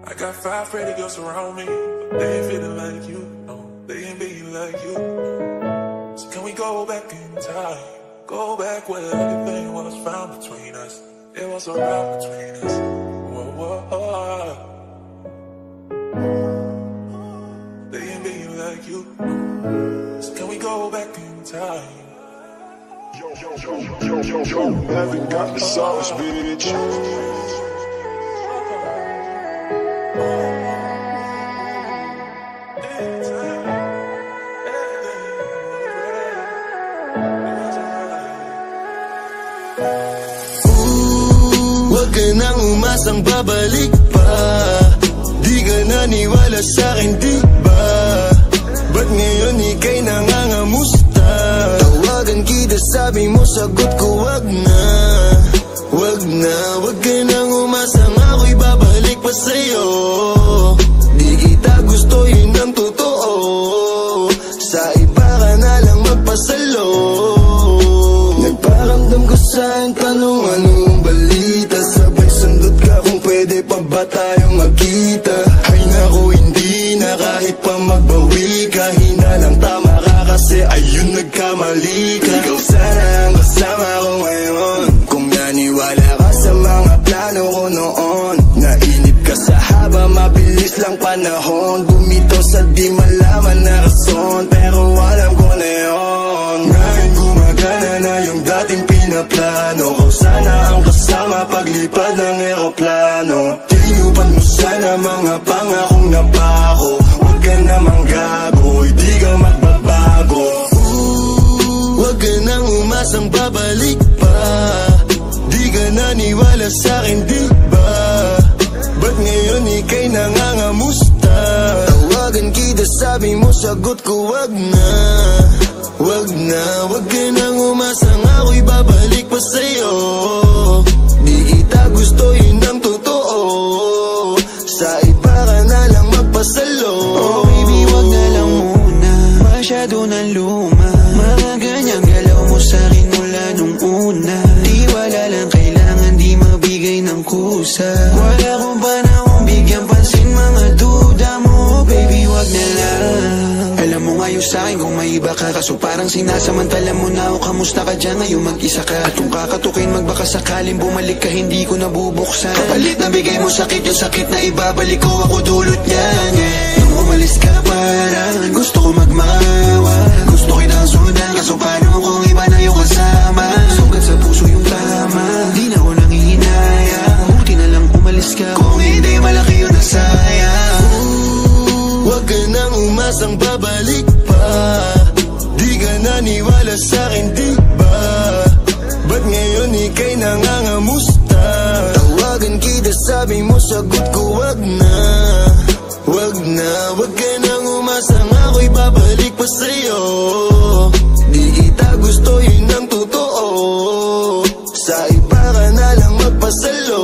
I got 5 pretty girls around me, but they ain't feeling like you. No, they ain't being like you. So can we go back in time? Go back where everything was found between us. It was around between us. Whoa, whoa, whoa. They ain't being like you. So can we go back in time? Yo, haven't got the sauce, bitch. Huwag ka nang umasang babalik pa. Di ka naniwala sa'kin, di ba? Ba't ngayon ika'y nangangamusta? Tawagan kita, sabi mo, sagot ko wag na. Wag na, wag ka nang umasang ako'y babalik pa sa'yo. Di kita gusto, yun ang totoo. Sa iba ka na lang magpasalo. Nagparamdam ko sa'kin, tanong anong balita. Sabay sundot ka kung pwede pa ba tayong magkita. Ay naku, hindi na kahit pa magbawi ka. Hinalang tama ka kasi ayun nagkamali ka. Ikaw sana ang kasama ko ngayon. Kung naniwala ka sa mga plano ko noon. Nainip ka sa haba, mabilis lang panahon. Bumitaw sa di malaman na rason, pero alam ko na yun. Ngayon gumagana na yung dating pinaplano ko. Sana ang kasama paglipad ng eroplano. Tinupad mo sana mga pangakong napako. Huwag ka namang gago, hindi ka magbabago. Huwag ka nang umasang babalik pa. Di ka naniwala sa'kin, di ba? Ba't ngayon ika'y nangangamusta? Tawagan kita, sabi mo, sagot ko wag na. Wag na, wag ka nang umasang ako'y babalik pa sa'yo. Di kita gusto, yun ang totoo. Sa iba ka na lang magpasalo. Oh baby, wag na lang muna. Masyado na luma. Mga ganyang galaw mo sa'kin mula nung una. Di wala lang kailangan, di mabigay ng kusa. Wala kong panahon bigyan pansin mga duda mo. Baby, wag na lang. Alam mo nga yung sa'kin kung may iba ka. Kaso parang sinasamantala mo na ako. Kamusta ka dyan ngayon mag-isa ka? At kung kakatukin magbaka sakaling bumalik ka, hindi ko nabubuksan. Kapalit na bigay mo sakit, yung sakit na ibabalik ko, ako dulot niyan, yeah. Nung umalis ka parang gusto ko magmawa. Gusto kitang sundan, kaso paano kung iba na yung kasama? Sugat sa puso yung tama, di na ako nangihinaya. Buti na lang umalis ka, kung hindi malaki yun ang sayang. Huwag ka nang umasang babalik pa. Di ka naniwala sa'kin, di ba? Ba't ngayon ika'y nangangamusta? Tawagan kita, sabi mo, sagot ko wag na. Wag na, wag ka nang umasang ako'y babalik pa sa'yo. Di kita gusto, yun ang totoo. Sa iba ka na lang magpasalo.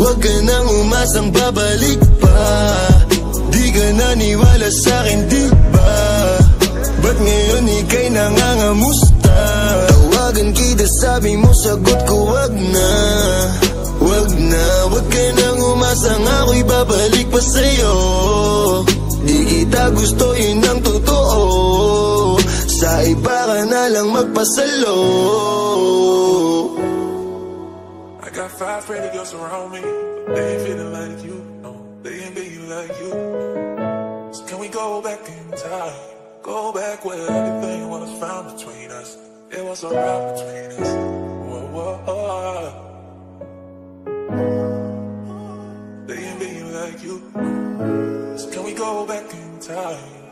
Huwag ka nang umasang babalik pa. Di ka naniwala sa'kin, di ba? Ba't ngayon ika'y nangangamusta? Tawagan kita, sabi mo, sagot ko wag na. Wag na, wag ka nang umasang ako'y babalik pa sa'yo. Di kita gusto, yun ang totoo. Sa iba ka na lang magpasalo. I got 5 pretty girls around me, but they ain't feeling like you. No, they ain't being like you. So can we go back in time? Go back where everything was found between us. It was around between us. Whoa, whoa, whoa. They ain't being like you. So can we go back in time?